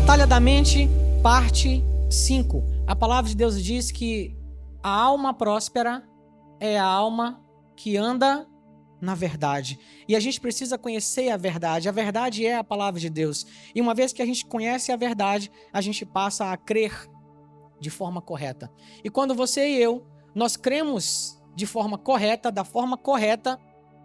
Batalha da Mente, parte 5. A palavra de Deus diz que a alma próspera é a alma que anda na verdade. E a gente precisa conhecer a verdade. A verdade é a palavra de Deus. E uma vez que a gente conhece a verdade, a gente passa a crer de forma correta. E quando você e eu, nós cremos de forma correta, da forma correta,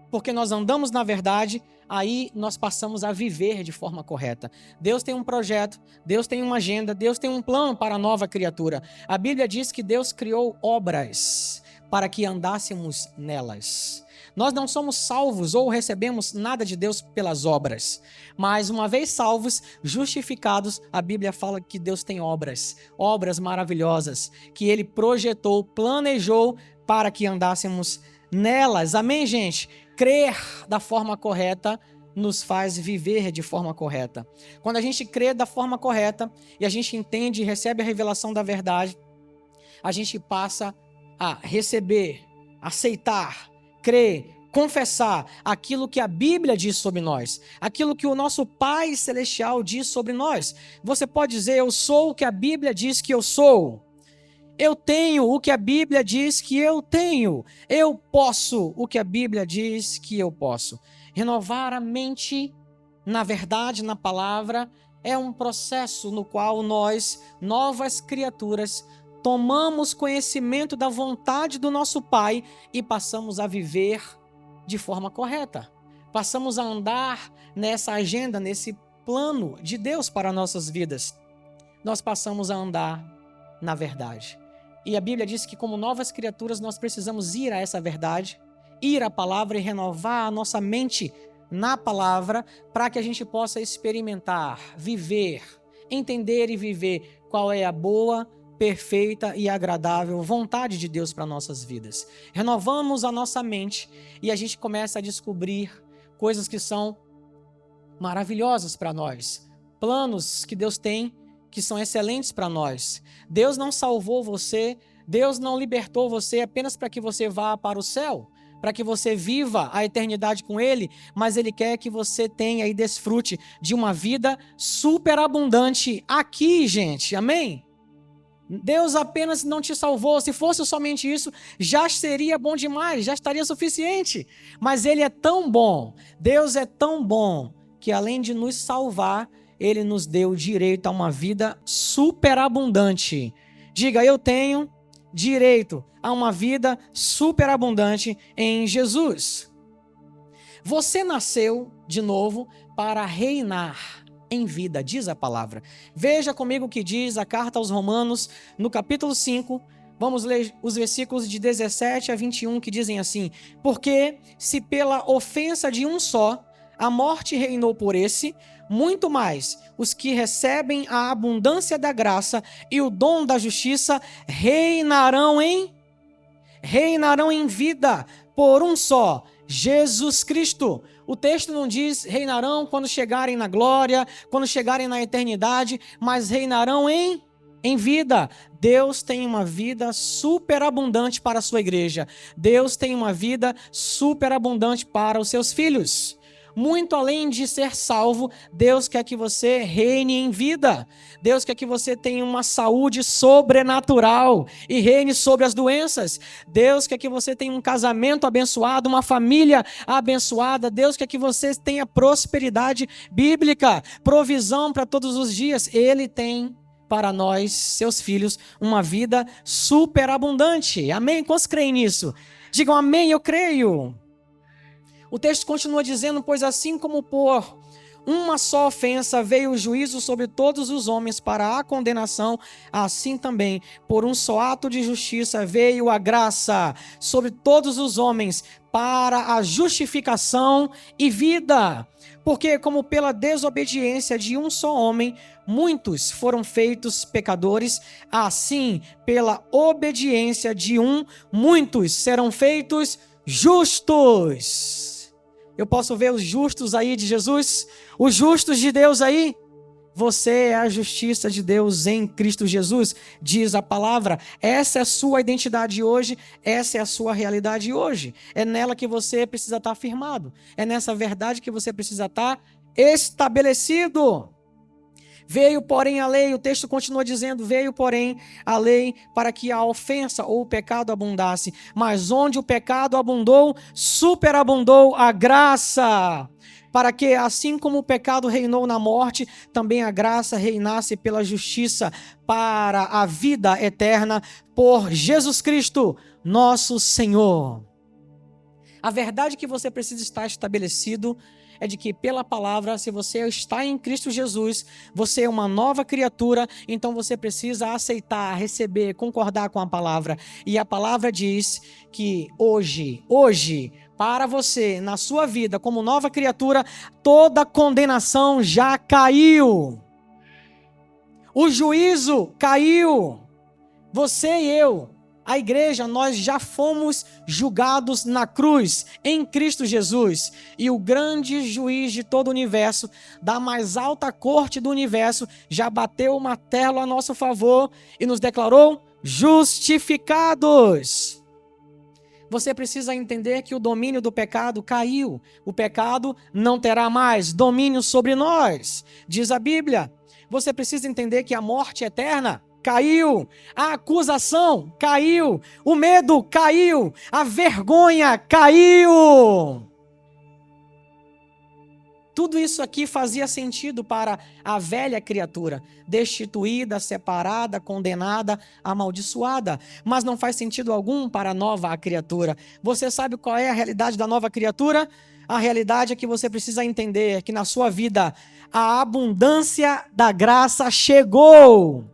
porque nós andamos na verdade, aí nós passamos a viver de forma correta. Deus tem um projeto, Deus tem uma agenda, Deus tem um plano para a nova criatura. A Bíblia diz que Deus criou obras para que andássemos nelas. Nós não somos salvos ou recebemos nada de Deus pelas obras, mas uma vez salvos, justificados, a Bíblia fala que Deus tem obras maravilhosas, que Ele projetou, planejou para que andássemos nelas. Amém, gente? Crer da forma correta nos faz viver de forma correta. Quando a gente crê da forma correta e a gente entende e recebe a revelação da verdade, a gente passa a receber, aceitar, crer, confessar aquilo que a Bíblia diz sobre nós, aquilo que o nosso Pai Celestial diz sobre nós. Você pode dizer: eu sou o que a Bíblia diz que eu sou. Eu tenho o que a Bíblia diz que eu tenho. Eu posso o que a Bíblia diz que eu posso. Renovar a mente na verdade, na palavra, é um processo no qual nós, novas criaturas, tomamos conhecimento da vontade do nosso Pai e passamos a viver de forma correta. Passamos a andar nessa agenda, nesse plano de Deus para nossas vidas. Nós passamos a andar na verdade. E a Bíblia diz que, como novas criaturas, nós precisamos ir a essa verdade, ir à palavra e renovar a nossa mente na palavra, para que a gente possa experimentar, viver, entender e viver qual é a boa, perfeita e agradável vontade de Deus para nossas vidas. Renovamos a nossa mente e a gente começa a descobrir coisas que são maravilhosas para nós, planos que Deus tem que são excelentes para nós. Deus não salvou você, Deus não libertou você apenas para que você vá para o céu, para que você viva a eternidade com Ele, mas Ele quer que você tenha e desfrute de uma vida superabundante aqui, gente, amém? Deus apenas não te salvou, se fosse somente isso, já seria bom demais, já estaria suficiente, mas Ele é tão bom, Deus é tão bom, que além de nos salvar, Ele nos deu direito a uma vida superabundante. Diga: eu tenho direito a uma vida superabundante em Jesus. Você nasceu de novo para reinar em vida, diz a palavra. Veja comigo o que diz a carta aos Romanos, no capítulo 5. Vamos ler os versículos de 17 a 21 que dizem assim: porque se pela ofensa de um só a morte reinou por esse, muito mais os que recebem a abundância da graça e o dom da justiça reinarão em vida por um só, Jesus Cristo. O texto não diz reinarão quando chegarem na glória, quando chegarem na eternidade, mas reinarão em vida. Deus tem uma vida superabundante para a sua igreja. Deus tem uma vida superabundante para os seus filhos. Muito além de ser salvo, Deus quer que você reine em vida. Deus quer que você tenha uma saúde sobrenatural e reine sobre as doenças. Deus quer que você tenha um casamento abençoado, uma família abençoada. Deus quer que você tenha prosperidade bíblica, provisão para todos os dias. Ele tem para nós, seus filhos, uma vida superabundante. Amém? Quantos creem nisso? Digam amém, eu creio. O texto continua dizendo: pois assim como por uma só ofensa veio o juízo sobre todos os homens para a condenação, assim também por um só ato de justiça veio a graça sobre todos os homens para a justificação e vida. Porque como pela desobediência de um só homem muitos foram feitos pecadores, assim pela obediência de um muitos serão feitos justos. Eu posso ver os justos aí de Jesus, os justos de Deus aí. Você é a justiça de Deus em Cristo Jesus, diz a palavra. Essa é a sua identidade hoje, essa é a sua realidade hoje. É nela que você precisa estar firmado, é nessa verdade que você precisa estar estabelecido. Veio, porém, a lei, o texto continua dizendo, veio, porém, a lei para que a ofensa ou o pecado abundasse. Mas onde o pecado abundou, superabundou a graça. Para que, assim como o pecado reinou na morte, também a graça reinasse pela justiça para a vida eterna por Jesus Cristo, nosso Senhor. A verdade que você precisa estar estabelecido é de que pela palavra, se você está em Cristo Jesus, você é uma nova criatura, então você precisa aceitar, receber, concordar com a palavra. E a palavra diz que hoje, para você, na sua vida, como nova criatura, toda condenação já caiu. O juízo caiu. Você e eu, a igreja, nós já fomos julgados na cruz, em Cristo Jesus. E o grande juiz de todo o universo, da mais alta corte do universo, já bateu o martelo a nosso favor e nos declarou justificados. Você precisa entender que o domínio do pecado caiu. O pecado não terá mais domínio sobre nós, diz a Bíblia. Você precisa entender que a morte eterna caiu, a acusação caiu, o medo caiu, a vergonha caiu. Tudo isso aqui fazia sentido para a velha criatura, destituída, separada, condenada, amaldiçoada, mas não faz sentido algum para a nova criatura. Você sabe qual é a realidade da nova criatura? A realidade é que você precisa entender que na sua vida a abundância da graça chegou.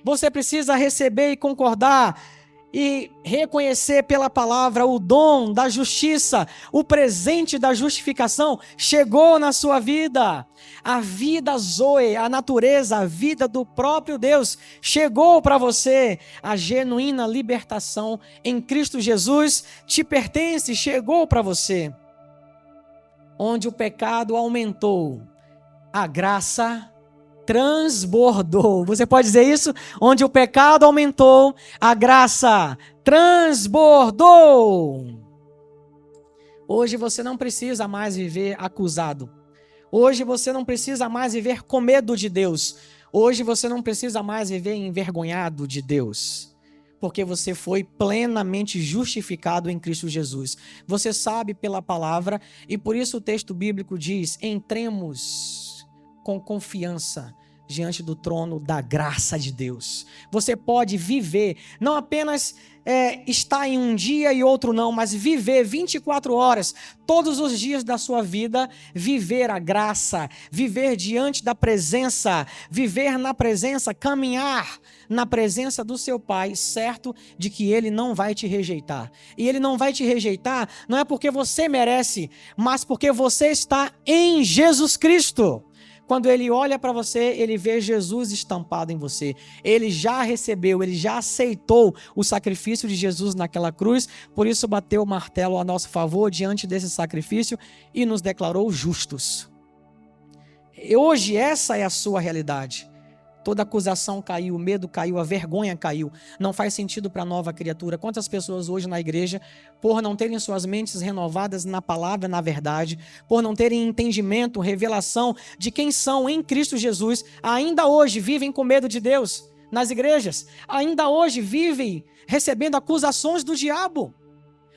Você precisa receber e concordar e reconhecer pela palavra o dom da justiça, o presente da justificação chegou na sua vida. A vida Zoe, a natureza, a vida do próprio Deus chegou para você. A genuína libertação em Cristo Jesus te pertence, chegou para você. Onde o pecado aumentou, a graça transbordou. Você pode dizer isso? Onde o pecado aumentou, a graça transbordou. Hoje você não precisa mais viver acusado. Hoje você não precisa mais viver com medo de Deus. Hoje você não precisa mais viver envergonhado de Deus. Porque você foi plenamente justificado em Cristo Jesus. Você sabe pela palavra e por isso o texto bíblico diz: entremos com confiança diante do trono da graça de Deus. Você pode viver, não apenas estar em um dia e outro não, mas viver 24 horas, todos os dias da sua vida, viver a graça, viver diante da presença, viver na presença, caminhar na presença do seu Pai, certo de que Ele não vai te rejeitar. E Ele não vai te rejeitar, não é porque você merece, mas porque você está em Jesus Cristo. Quando ele olha para você, ele vê Jesus estampado em você. Ele já recebeu, ele já aceitou o sacrifício de Jesus naquela cruz, por isso bateu o martelo a nosso favor diante desse sacrifício e nos declarou justos. E hoje essa é a sua realidade. Toda acusação caiu, o medo caiu, a vergonha caiu. Não faz sentido para a nova criatura. Quantas pessoas hoje na igreja, por não terem suas mentes renovadas na palavra, na verdade, por não terem entendimento, revelação de quem são em Cristo Jesus, ainda hoje vivem com medo de Deus nas igrejas. Ainda hoje vivem recebendo acusações do diabo.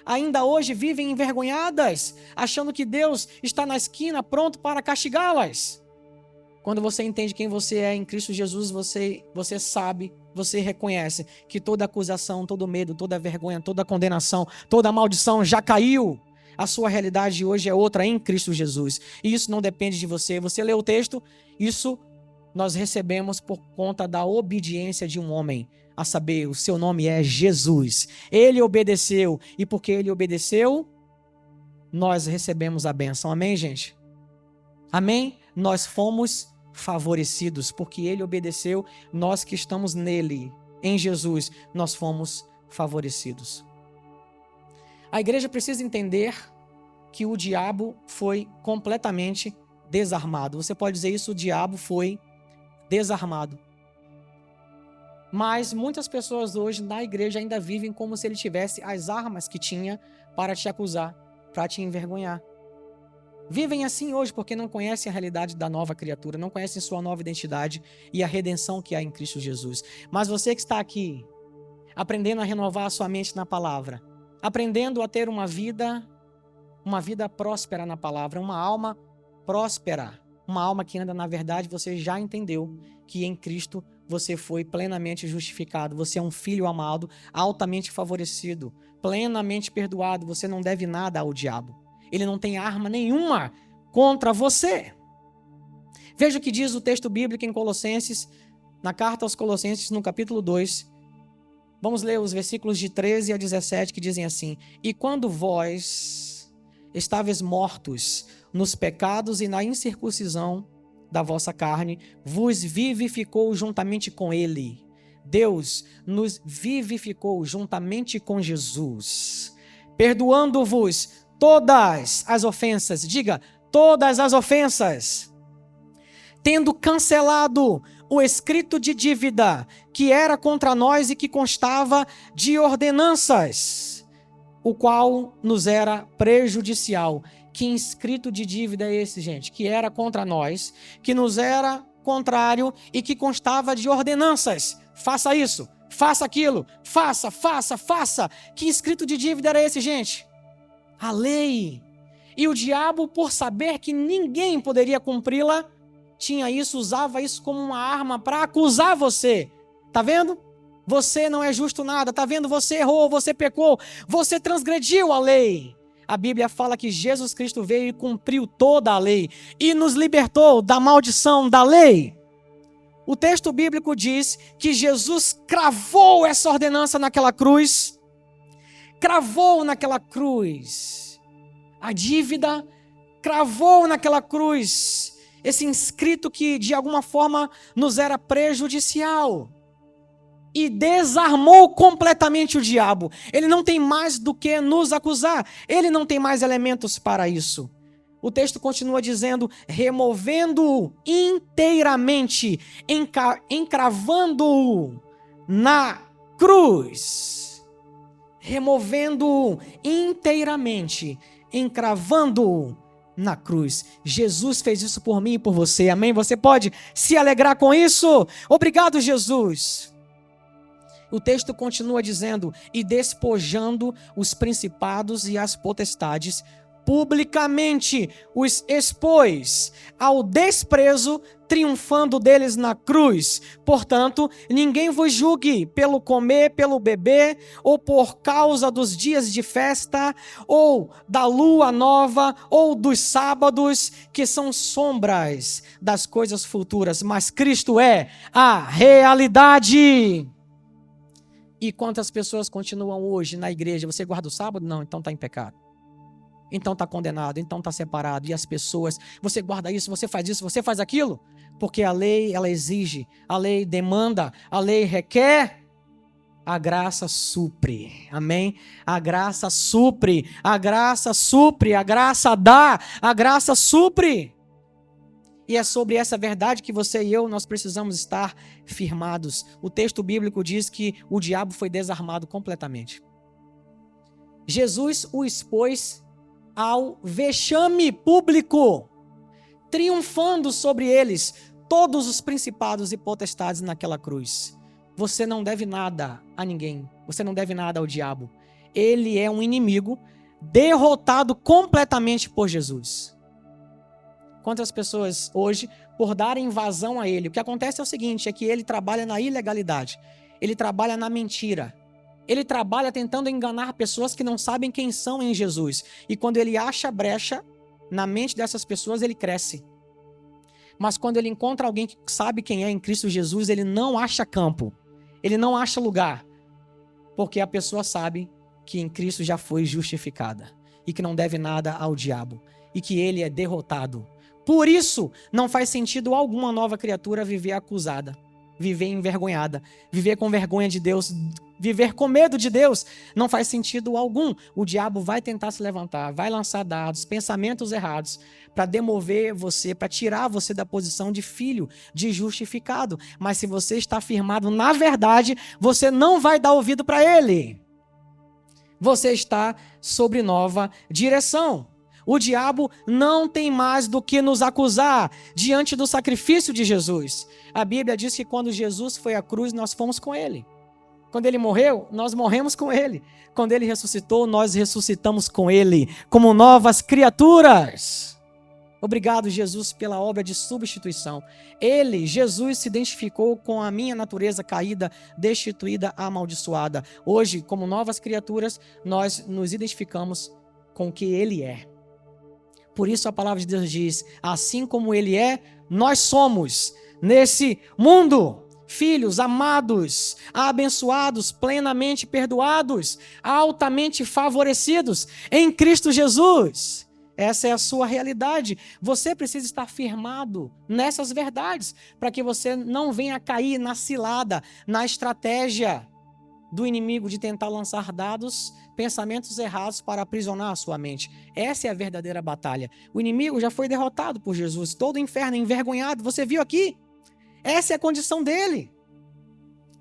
Ainda hoje vivem envergonhadas, achando que Deus está na esquina pronto para castigá-las. Quando você entende quem você é em Cristo Jesus, você sabe, você reconhece que toda acusação, todo medo, toda vergonha, toda condenação, toda maldição já caiu. A sua realidade hoje é outra em Cristo Jesus. E isso não depende de você. Você lê o texto, isso nós recebemos por conta da obediência de um homem. A saber, o seu nome é Jesus. Ele obedeceu. E porque ele obedeceu, nós recebemos a bênção. Amém, gente? Amém? Nós fomos favorecidos, porque ele obedeceu, nós que estamos nele, em Jesus, nós fomos favorecidos. A igreja precisa entender que o diabo foi completamente desarmado. Você pode dizer isso, o diabo foi desarmado. Mas muitas pessoas hoje na igreja ainda vivem como se ele tivesse as armas que tinha para te acusar, para te envergonhar. Vivem assim hoje porque não conhecem a realidade da nova criatura, não conhecem sua nova identidade e a redenção que há em Cristo Jesus. Mas você que está aqui, aprendendo a renovar a sua mente na palavra, aprendendo a ter uma vida próspera na palavra, uma alma próspera, uma alma que anda na verdade, você já entendeu que em Cristo você foi plenamente justificado, você é um filho amado, altamente favorecido, plenamente perdoado, você não deve nada ao diabo. Ele não tem arma nenhuma contra você. Veja o que diz o texto bíblico em Colossenses, na carta aos Colossenses, no capítulo 2. Vamos ler os versículos de 13 a 17 que dizem assim: E quando vós estáveis mortos nos pecados e na incircuncisão da vossa carne, vos vivificou juntamente com ele. Deus nos vivificou juntamente com Jesus, perdoando-vos todas as ofensas, diga, todas as ofensas, tendo cancelado o escrito de dívida que era contra nós e que constava de ordenanças, o qual nos era prejudicial. Que escrito de dívida é esse, gente? Que era contra nós, que nos era contrário e que constava de ordenanças. Faça isso, faça aquilo, faça. Que escrito de dívida era esse, gente? A lei. E o diabo, por saber que ninguém poderia cumpri-la, usava isso como uma arma para acusar você. Tá vendo? Você não é justo nada. Tá vendo? Você errou, você pecou, você transgrediu a lei. A Bíblia fala que Jesus Cristo veio e cumpriu toda a lei e nos libertou da maldição da lei. O texto bíblico diz que Jesus cravou essa ordenança naquela cruz. Cravou naquela cruz a dívida, cravou naquela cruz esse inscrito que de alguma forma nos era prejudicial e desarmou completamente o diabo. Ele não tem mais do que nos acusar, ele não tem mais elementos para isso. O texto continua dizendo, removendo-o inteiramente, encravando-o na cruz. Removendo-o inteiramente, encravando-o na cruz. Jesus fez isso por mim e por você, amém? Você pode se alegrar com isso? Obrigado, Jesus. O texto continua dizendo, e despojando os principados e as potestades, publicamente os expôs ao desprezo, triunfando deles na cruz. Portanto, ninguém vos julgue pelo comer, pelo beber, ou por causa dos dias de festa, ou da lua nova, ou dos sábados, que são sombras das coisas futuras, mas Cristo é a realidade. E quantas pessoas continuam hoje na igreja? Você guarda o sábado? Não, então está em pecado. Então está condenado, então está separado. E as pessoas, você guarda isso, você faz aquilo, porque a lei, ela exige, a lei demanda, a lei requer, a graça supre, amém? A graça supre, a graça supre, a graça dá, a graça supre. E é sobre essa verdade que você e eu, nós precisamos estar firmados. O texto bíblico diz que o diabo foi desarmado completamente. Jesus o expôs ao vexame público, triunfando sobre eles, todos os principados e potestades naquela cruz. Você não deve nada a ninguém, você não deve nada ao diabo. Ele é um inimigo derrotado completamente por Jesus. Quantas pessoas hoje, por darem vazão a ele, o que acontece é o seguinte, é que ele trabalha na ilegalidade, ele trabalha na mentira. Ele trabalha tentando enganar pessoas que não sabem quem são em Jesus. E quando ele acha brecha na mente dessas pessoas, ele cresce. Mas quando ele encontra alguém que sabe quem é em Cristo Jesus, ele não acha campo. Ele não acha lugar. Porque a pessoa sabe que em Cristo já foi justificada. E que não deve nada ao diabo. E que ele é derrotado. Por isso, não faz sentido alguma nova criatura viver acusada. Viver envergonhada. Viver com vergonha de Deus. Viver com medo de Deus não faz sentido algum. O diabo vai tentar se levantar, vai lançar dados, pensamentos errados, para demover você, para tirar você da posição de filho, de justificado. Mas se você está firmado na verdade, você não vai dar ouvido para ele. Você está sobre nova direção. O diabo não tem mais do que nos acusar diante do sacrifício de Jesus. A Bíblia diz que quando Jesus foi à cruz, nós fomos com ele. Quando ele morreu, nós morremos com ele. Quando ele ressuscitou, nós ressuscitamos com ele, como novas criaturas. Obrigado, Jesus, pela obra de substituição. Ele, Jesus, se identificou com a minha natureza caída, destituída, amaldiçoada. Hoje, como novas criaturas, nós nos identificamos com o que ele é. Por isso a palavra de Deus diz, assim como ele é, nós somos nesse mundo. Filhos amados, abençoados, plenamente perdoados, altamente favorecidos em Cristo Jesus. Essa é a sua realidade. Você precisa estar firmado nessas verdades para que você não venha cair na cilada, na estratégia do inimigo de tentar lançar pensamentos errados para aprisionar a sua mente. Essa é a verdadeira batalha. O inimigo já foi derrotado por Jesus, todo o inferno envergonhado. Você viu aqui? Essa é a condição dele.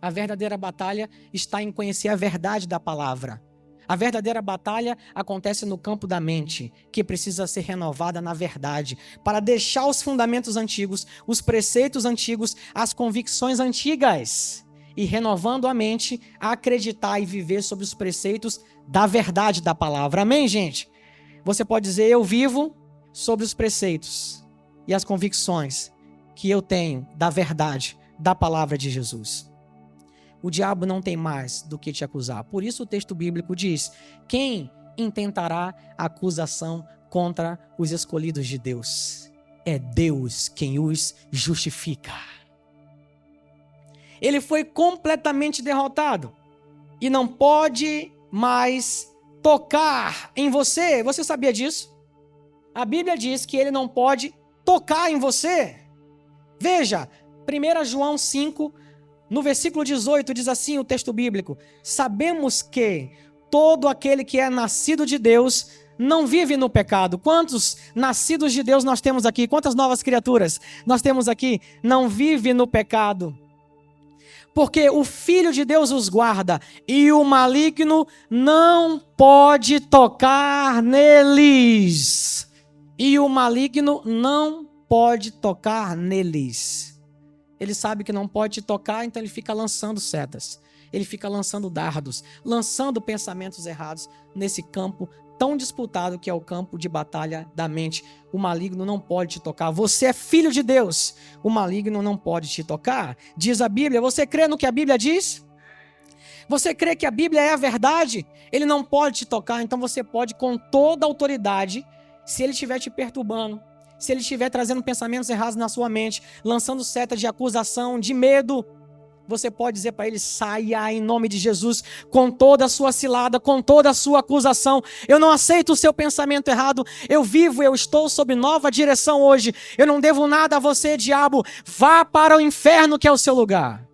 A verdadeira batalha está em conhecer a verdade da palavra. A verdadeira batalha acontece no campo da mente, que precisa ser renovada na verdade, para deixar os fundamentos antigos, os preceitos antigos, as convicções antigas, e renovando a mente, a acreditar e viver sobre os preceitos da verdade da palavra. Amém, gente? Você pode dizer, eu vivo sobre os preceitos e as convicções que eu tenho da verdade da palavra de Jesus. O diabo não tem mais do que te acusar. Por isso o texto bíblico diz, quem intentará acusação contra os escolhidos de Deus? É Deus quem os justifica. Ele foi completamente derrotado e não pode mais tocar em você. Você sabia disso? A Bíblia diz que ele não pode tocar em você. Veja, 1 João 5, no versículo 18, diz assim o texto bíblico: sabemos que todo aquele que é nascido de Deus não vive no pecado. Quantos nascidos de Deus nós temos aqui? Quantas novas criaturas nós temos aqui? Não vive no pecado. Porque o Filho de Deus os guarda e o maligno não pode tocar neles. E o maligno não pode tocar neles. Ele sabe que não pode te tocar, então ele fica lançando setas. Ele fica lançando dardos, lançando pensamentos errados nesse campo tão disputado que é o campo de batalha da mente. O maligno não pode te tocar. Você é filho de Deus. O maligno não pode te tocar. Diz a Bíblia. Você crê no que a Bíblia diz? Você crê que a Bíblia é a verdade? Ele não pode te tocar, então você pode com toda a autoridade, se ele estiver te perturbando, se ele estiver trazendo pensamentos errados na sua mente, lançando setas de acusação, de medo, você pode dizer para ele, saia em nome de Jesus, com toda a sua cilada, com toda a sua acusação. Eu não aceito o seu pensamento errado. Eu vivo, eu estou sob nova direção hoje. Eu não devo nada a você, diabo. Vá para o inferno que é o seu lugar.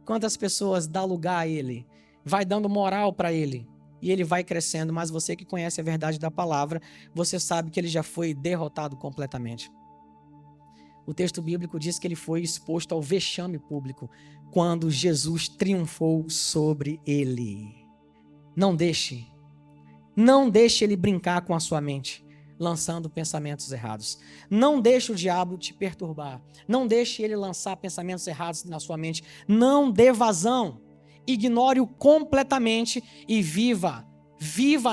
Quantas pessoas dá lugar a ele, vai dando moral para ele. E ele vai crescendo, mas você que conhece a verdade da palavra, você sabe que ele já foi derrotado completamente. O texto bíblico diz que ele foi exposto ao vexame público quando Jesus triunfou sobre ele. Não deixe ele brincar com a sua mente, lançando pensamentos errados. Não deixe o diabo te perturbar. Não deixe ele lançar pensamentos errados na sua mente. Não dê vazão. Ignore-o completamente e viva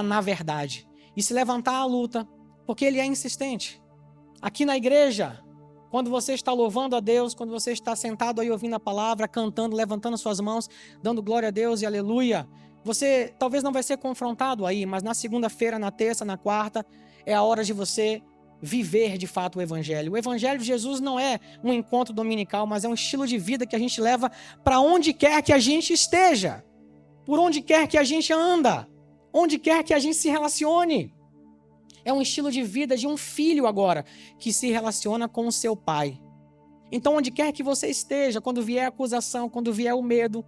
na verdade. E se levantar à luta, porque ele é insistente. Aqui na igreja, quando você está louvando a Deus, quando você está sentado aí ouvindo a palavra, cantando, levantando suas mãos, dando glória a Deus e aleluia, você talvez não vai ser confrontado aí, mas na segunda-feira, na terça, na quarta, é a hora de você viver de fato o Evangelho. O Evangelho de Jesus não é um encontro dominical, mas é um estilo de vida que a gente leva para onde quer que a gente esteja, por onde quer que a gente anda, onde quer que a gente se relacione. É um estilo de vida de um filho agora, que se relaciona com o seu pai. Então, onde quer que você esteja, quando vier a acusação, quando vier o medo,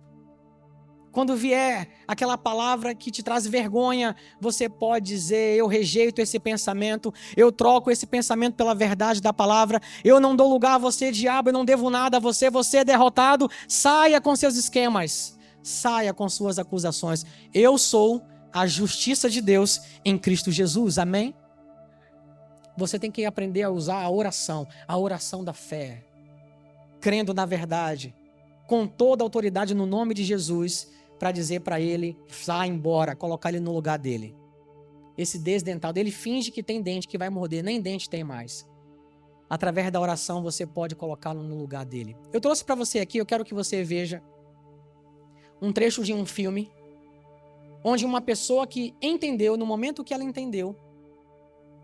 quando vier aquela palavra que te traz vergonha, você pode dizer, eu rejeito esse pensamento, eu troco esse pensamento pela verdade da palavra, eu não dou lugar a você, diabo, eu não devo nada a você, você é derrotado, saia com seus esquemas, saia com suas acusações. Eu sou a justiça de Deus em Cristo Jesus. Amém? Você tem que aprender a usar a oração da fé, crendo na verdade, com toda a autoridade no nome de Jesus, para dizer para ele, vá embora, colocar ele no lugar dele. Esse desdentado, ele finge que tem dente, que vai morder, nem dente tem mais. Através da oração você pode colocá-lo no lugar dele. Eu trouxe para você aqui, eu quero que você veja um trecho de um filme, onde uma pessoa que entendeu, no momento que ela entendeu,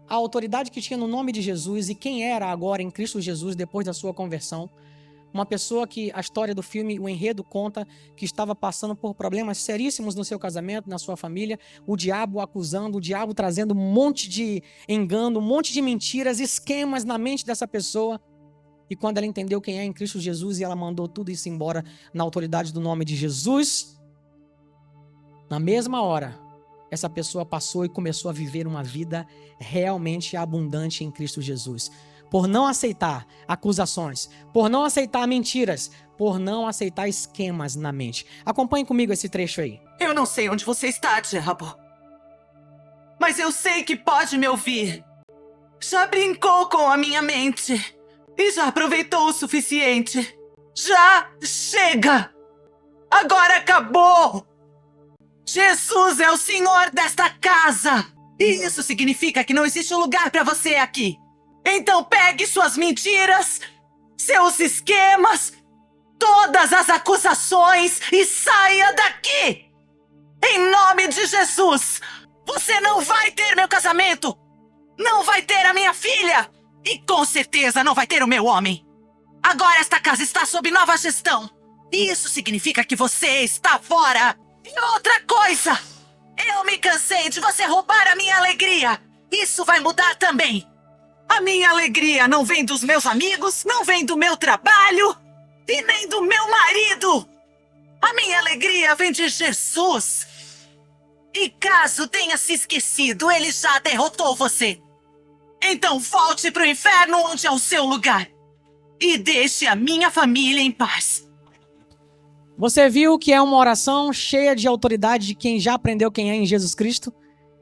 a autoridade que tinha no nome de Jesus e quem era agora em Cristo Jesus depois da sua conversão, uma pessoa que a história do filme, o enredo conta que estava passando por problemas seríssimos no seu casamento, na sua família, o diabo acusando, o diabo trazendo um monte de engano, um monte de mentiras, esquemas na mente dessa pessoa. E quando ela entendeu quem é em Cristo Jesus e ela mandou tudo isso embora na autoridade do nome de Jesus, na mesma hora, essa pessoa passou e começou a viver uma vida realmente abundante em Cristo Jesus. Por não aceitar acusações, por não aceitar mentiras, por não aceitar esquemas na mente. Acompanhe comigo esse trecho aí. Eu não sei onde você está, diabo. Mas eu sei que pode me ouvir. Já brincou com a minha mente. E já aproveitou o suficiente. Já chega! Agora acabou! Jesus é o Senhor desta casa! E isso significa que não existe lugar para você aqui. Então pegue suas mentiras, seus esquemas, todas as acusações e saia daqui! Em nome de Jesus! Você não vai ter meu casamento! Não vai ter a minha filha! E com certeza não vai ter o meu homem! Agora esta casa está sob nova gestão! E isso significa que você está fora! E outra coisa! Eu me cansei de você roubar a minha alegria! Isso vai mudar também! A minha alegria não vem dos meus amigos, não vem do meu trabalho e nem do meu marido. A minha alegria vem de Jesus. E caso tenha se esquecido, ele já derrotou você. Então volte para o inferno onde é o seu lugar. E deixe a minha família em paz. Você viu que é uma oração cheia de autoridade de quem já aprendeu quem é em Jesus Cristo?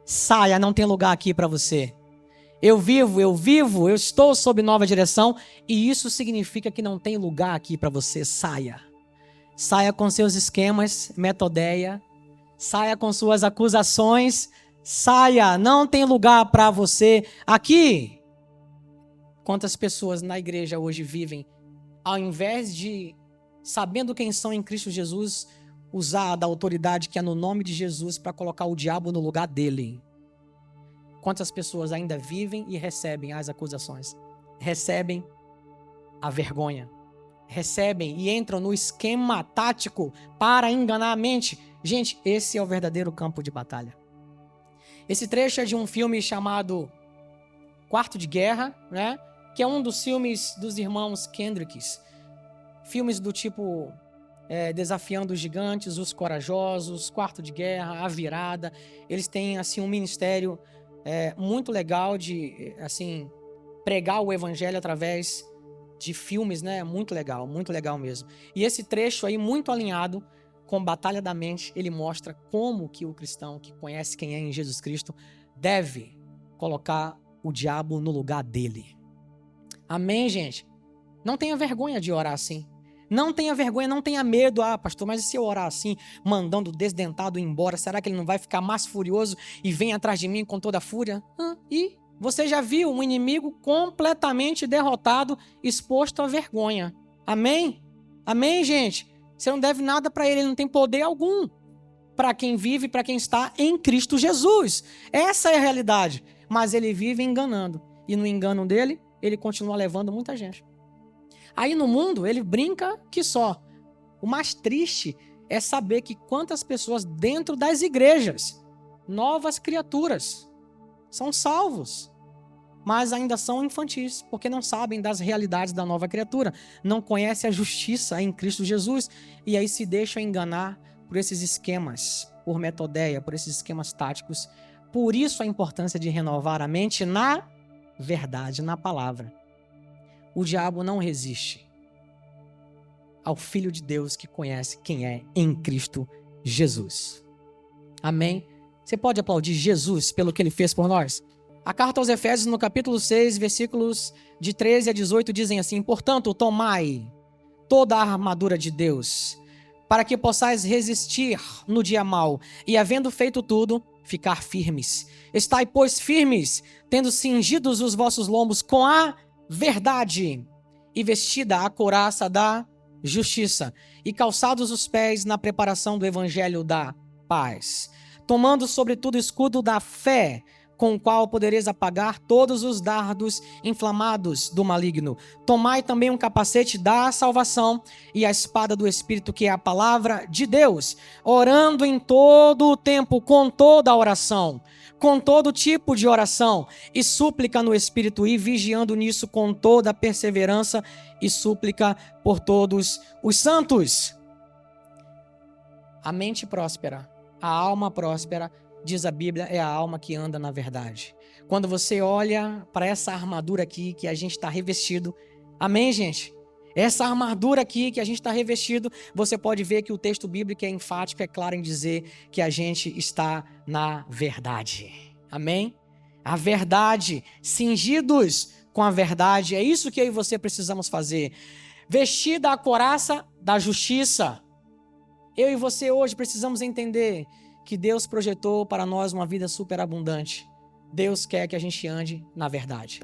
Saia, não tem lugar aqui para você. Eu vivo, eu estou sob nova direção e isso significa que não tem lugar aqui para você. Saia. Saia com seus esquemas, metodeia. Saia com suas acusações. Saia, não tem lugar para você aqui. Quantas pessoas na igreja hoje vivem, ao invés de, sabendo quem são em Cristo Jesus, usar da autoridade que é no nome de Jesus para colocar o diabo no lugar dele. Quantas pessoas ainda vivem e recebem as acusações? Recebem a vergonha. Recebem e entram no esquema tático para enganar a mente. Gente, esse é o verdadeiro campo de batalha. Esse trecho é de um filme chamado Quarto de Guerra, né? Que é um dos filmes dos irmãos Kendricks. Filmes do tipo Desafiando os Gigantes, Os Corajosos, Quarto de Guerra, A Virada. Eles têm assim um ministério muito legal de assim pregar o evangelho através de filmes, né? Muito legal mesmo. E esse trecho aí, muito alinhado com Batalha da Mente, ele mostra como que o cristão que conhece quem é em Jesus Cristo deve colocar o diabo no lugar dele. Amém, gente? Não tenha vergonha de orar assim. Não tenha vergonha, não tenha medo. Ah, pastor, mas e se eu orar assim, mandando o desdentado embora, será que ele não vai ficar mais furioso e vem atrás de mim com toda a fúria? E você já viu um inimigo completamente derrotado, exposto à vergonha. Amém? Amém, gente? Você não deve nada para ele não tem poder algum. Para quem vive, para quem está em Cristo Jesus. Essa é a realidade. Mas ele vive enganando. E no engano dele, ele continua levando muita gente. Aí no mundo, ele brinca que só. O mais triste é saber que quantas pessoas dentro das igrejas, novas criaturas, são salvos, mas ainda são infantis, porque não sabem das realidades da nova criatura, não conhecem a justiça em Cristo Jesus, e aí se deixam enganar por esses esquemas, por metodeia, por esses esquemas táticos. Por isso a importância de renovar a mente na verdade, na palavra. O diabo não resiste ao Filho de Deus que conhece quem é em Cristo Jesus. Amém? Você pode aplaudir Jesus pelo que ele fez por nós? A carta aos Efésios, no capítulo 6, versículos de 13 a 18, dizem assim: portanto, tomai toda a armadura de Deus, para que possais resistir no dia mau, e havendo feito tudo, ficar firmes. Estai, pois, firmes, tendo cingidos os vossos lombos com a verdade, e vestida a couraça da justiça, e calçados os pés na preparação do evangelho da paz, tomando sobretudo o escudo da fé, com o qual podereis apagar todos os dardos inflamados do maligno. Tomai também um capacete da salvação e a espada do Espírito, que é a palavra de Deus, orando em todo o tempo com toda a oração, com todo tipo de oração e súplica no Espírito, e vigiando nisso com toda a perseverança e súplica por todos os santos. A mente próspera, a alma próspera, diz a Bíblia, é a alma que anda na verdade. Quando você olha para essa armadura aqui que a gente está revestido, amém, gente? Essa armadura aqui que a gente está revestido, você pode ver que o texto bíblico é enfático, é claro em dizer que a gente está na verdade. Amém? A verdade, cingidos com a verdade, é isso que eu e você precisamos fazer. Vestida a couraça da justiça. Eu e você hoje precisamos entender que Deus projetou para nós uma vida superabundante. Deus quer que a gente ande na verdade.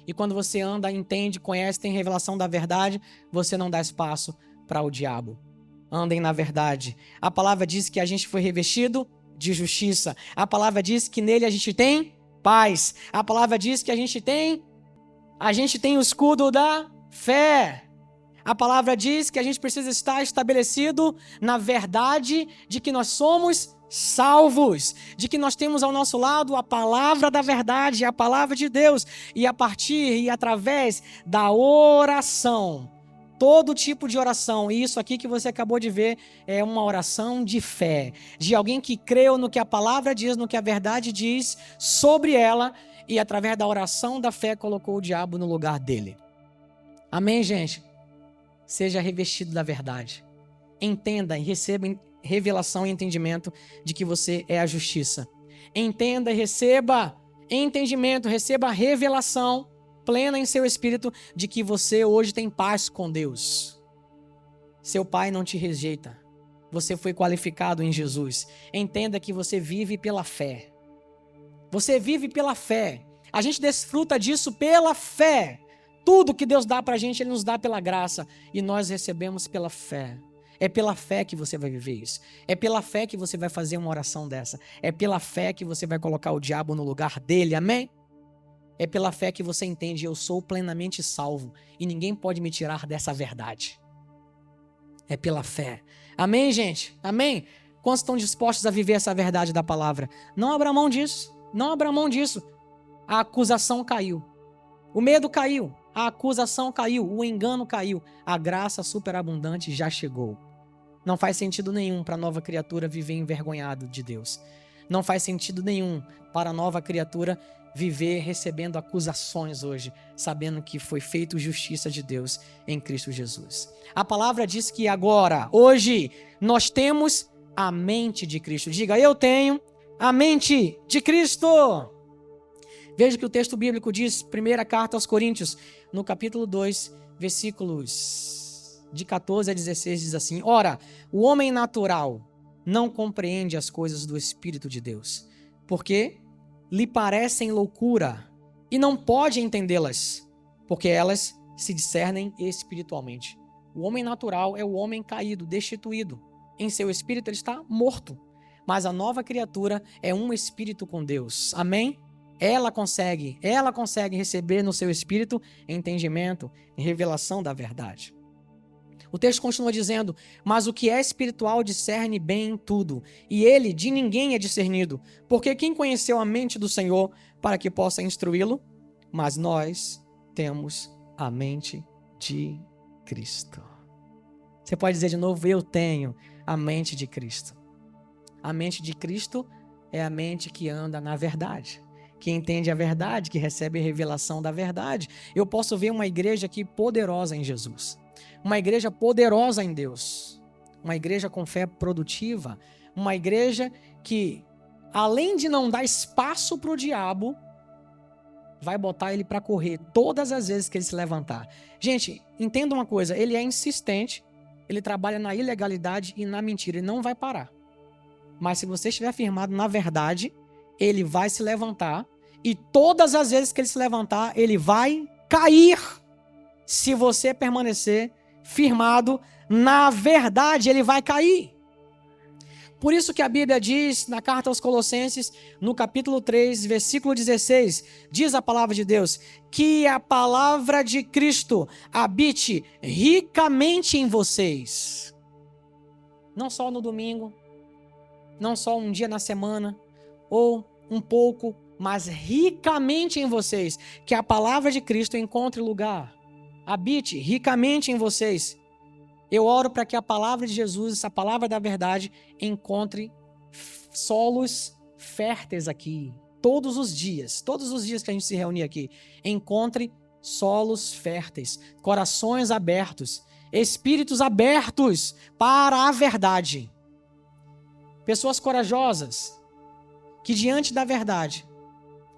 E quando você anda, entende, conhece, tem revelação da verdade, você não dá espaço para o diabo. Andem na verdade. A palavra diz que a gente foi revestido de justiça. A palavra diz que nele a gente tem paz. A palavra diz que a gente tem o escudo da fé. A palavra diz que a gente precisa estar estabelecido na verdade de que nós somos salvos, de que nós temos ao nosso lado a palavra da verdade, a palavra de Deus, e a partir e através da oração, todo tipo de oração, e isso aqui que você acabou de ver é uma oração de fé, de alguém que creu no que a palavra diz, no que a verdade diz sobre ela, e através da oração da fé colocou o diabo no lugar dele. Amém, gente? Seja revestido da verdade. Entenda e receba revelação e entendimento de que você é a justiça. Entenda e receba entendimento, receba revelação plena em seu espírito de que você hoje tem paz com Deus. Seu pai não te rejeita. Você foi qualificado em Jesus. Entenda que você vive pela fé. Você vive pela fé. A gente desfruta disso pela fé. Tudo que Deus dá pra gente, Ele nos dá pela graça. E nós recebemos pela fé. É pela fé que você vai viver isso. É pela fé que você vai fazer uma oração dessa. É pela fé que você vai colocar o diabo no lugar dele, amém? É pela fé que você entende, eu sou plenamente salvo e ninguém pode me tirar dessa verdade. É pela fé. Amém, gente? Amém? Quantos estão dispostos a viver essa verdade da palavra? Não abra mão disso. Não abra mão disso. A acusação caiu. O medo caiu. A acusação caiu. O engano caiu. A graça superabundante já chegou. Não faz sentido nenhum para a nova criatura viver envergonhado de Deus. Não faz sentido nenhum para a nova criatura viver recebendo acusações hoje, sabendo que foi feito justiça de Deus em Cristo Jesus. A palavra diz que agora, hoje, nós temos a mente de Cristo. Diga, eu tenho a mente de Cristo. Veja que o texto bíblico diz, primeira carta aos Coríntios, no capítulo 2, versículos de 14 a 16, diz assim: ora, o homem natural não compreende as coisas do Espírito de Deus, porque lhe parecem loucura e não pode entendê-las, porque elas se discernem espiritualmente. O homem natural é o homem caído, destituído. Em seu espírito ele está morto, mas a nova criatura é um espírito com Deus. Amém? Ela consegue receber no seu espírito entendimento e revelação da verdade. O texto continua dizendo, mas o que é espiritual discerne bem tudo, e ele de ninguém é discernido, porque quem conheceu a mente do Senhor para que possa instruí-lo? Mas nós temos a mente de Cristo. Você pode dizer de novo, eu tenho a mente de Cristo. A mente de Cristo é a mente que anda na verdade, que entende a verdade, que recebe a revelação da verdade. Eu posso ver uma igreja aqui poderosa em Jesus. Uma igreja poderosa em Deus, uma igreja com fé produtiva, uma igreja que além de não dar espaço para o diabo, vai botar ele para correr todas as vezes que ele se levantar. Gente, entenda uma coisa, ele é insistente, ele trabalha na ilegalidade e na mentira, ele não vai parar. Mas se você estiver firmado na verdade, ele vai se levantar e todas as vezes que ele se levantar, ele vai cair. Se você permanecer firmado na verdade, ele vai cair. Por isso que a Bíblia diz, na carta aos Colossenses, no capítulo 3, versículo 16, diz a palavra de Deus, que a palavra de Cristo habite ricamente em vocês. Não só no domingo, não só um dia na semana, ou um pouco, mas ricamente em vocês. Que a palavra de Cristo encontre lugar, habite ricamente em vocês. Eu oro para que a palavra de Jesus, a palavra da verdade, encontre solos férteis aqui. Todos os dias que a gente se reunir aqui, encontre solos férteis, corações abertos, espíritos abertos para a verdade. Pessoas corajosas, que diante da verdade,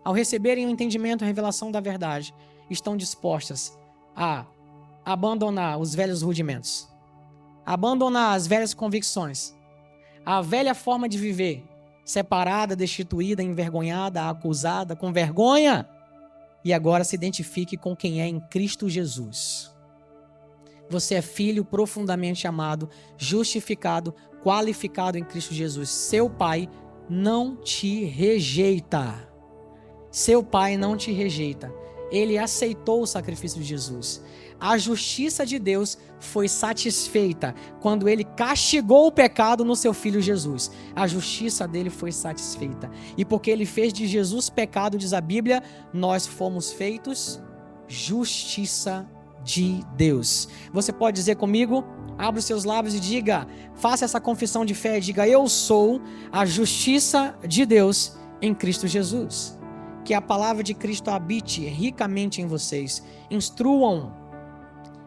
ao receberem o entendimento e a revelação da verdade, estão dispostas a abandonar os velhos rudimentos, abandonar as velhas convicções, a velha forma de viver, separada, destituída, envergonhada, acusada, com vergonha, e agora se identifique com quem é em Cristo Jesus. Você é filho profundamente amado, justificado, qualificado em Cristo Jesus. Seu Pai não te rejeita. Seu Pai não te rejeita. Ele aceitou o sacrifício de Jesus. A justiça de Deus foi satisfeita quando ele castigou o pecado no seu Filho Jesus. A justiça dele foi satisfeita. E porque ele fez de Jesus pecado, diz a Bíblia, nós fomos feitos justiça de Deus. Você pode dizer comigo? Abra os seus lábios e diga, faça essa confissão de fé e diga, eu sou a justiça de Deus em Cristo Jesus. Que a palavra de Cristo habite ricamente em vocês. Instruam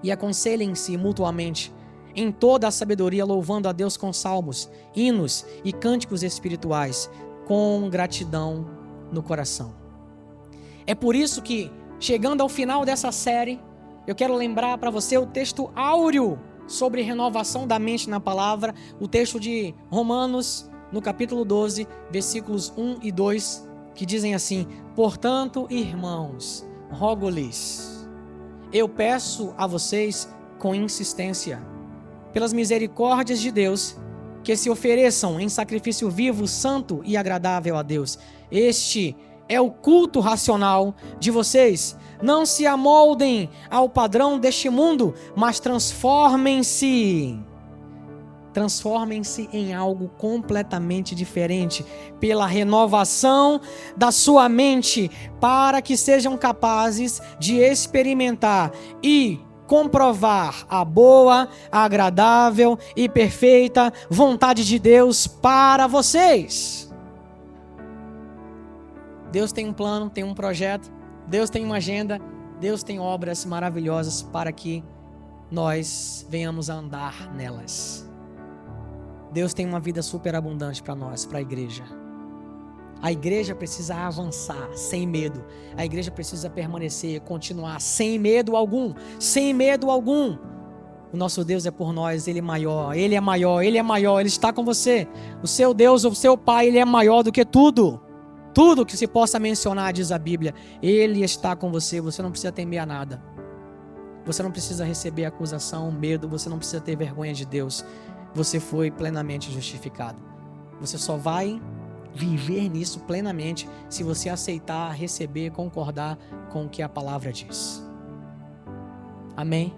e aconselhem-se mutuamente em toda a sabedoria, louvando a Deus com salmos, hinos e cânticos espirituais, com gratidão no coração. É por isso que, chegando ao final dessa série, eu quero lembrar para você o texto áureo sobre renovação da mente na palavra, o texto de Romanos, no capítulo 12, versículos 1 e 2, que dizem assim, portanto, irmãos, rogo-lhes, eu peço a vocês com insistência, pelas misericórdias de Deus, que se ofereçam em sacrifício vivo, santo e agradável a Deus. Este é o culto racional de vocês. Não se amoldem ao padrão deste mundo, mas transformem-se em algo completamente diferente, pela renovação da sua mente, para que sejam capazes de experimentar e comprovar a boa, agradável e perfeita vontade de Deus para vocês. Deus tem um plano, tem um projeto, Deus tem uma agenda, Deus tem obras maravilhosas para que nós venhamos a andar nelas. Deus tem uma vida superabundante para nós, para a igreja. A igreja precisa avançar sem medo. A igreja precisa permanecer, continuar sem medo algum. Sem medo algum. O nosso Deus é por nós, Ele é maior, Ele é maior, Ele é maior, Ele está com você. O seu Deus, o seu Pai, Ele é maior do que tudo. Tudo que se possa mencionar, diz a Bíblia. Ele está com você, você não precisa temer a nada. Você não precisa receber acusação, medo, você não precisa ter vergonha de Deus. Você foi plenamente justificado. Você só vai viver nisso plenamente se você aceitar, receber, concordar com o que a palavra diz. Amém?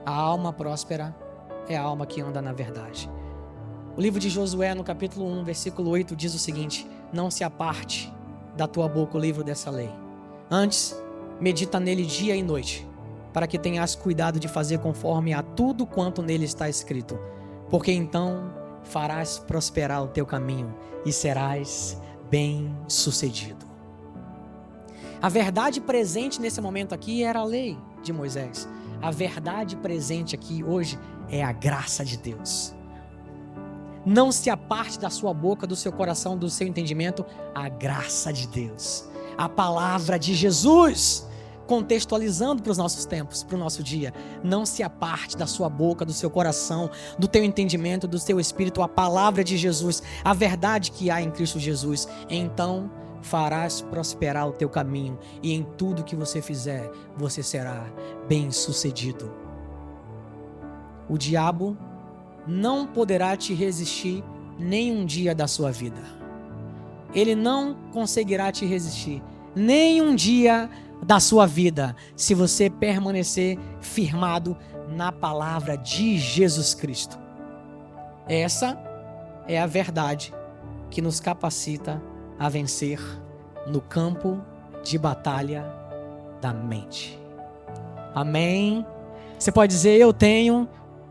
A alma próspera é a alma que anda na verdade. O livro de Josué, no capítulo 1, versículo 8, diz o seguinte: não se aparte da tua boca o livro dessa lei. Antes, medita nele dia e noite, para que tenhas cuidado de fazer conforme a tudo quanto nele está escrito. Porque então farás prosperar o teu caminho e serás bem-sucedido. A verdade presente nesse momento aqui era a lei de Moisés. A verdade presente aqui hoje é a graça de Deus. Não se aparte da sua boca, do seu coração, do seu entendimento, a graça de Deus, a palavra de Jesus, contextualizando para os nossos tempos, para o nosso dia. Não se aparte da sua boca, do seu coração, do teu entendimento, do teu espírito, a palavra de Jesus, a verdade que há em Cristo Jesus. Então farás prosperar o teu caminho, e em tudo que você fizer, você será bem-sucedido. O diabo não poderá te resistir nem um dia da sua vida. Ele não conseguirá te resistir nem um dia da sua vida, se você permanecer firmado na palavra de Jesus Cristo. Essa é a verdade que nos capacita a vencer no campo de batalha da mente. Amém? Você pode dizer: eu tenho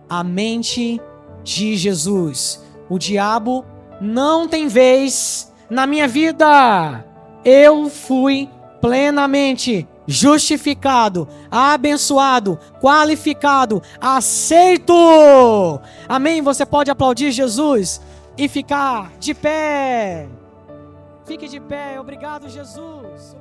a mente de Jesus. O diabo não tem vez na minha vida. Eu fui plenamente justificado, abençoado, qualificado, aceito. Amém? Você pode aplaudir Jesus e ficar de pé. Fique de pé. Obrigado, Jesus.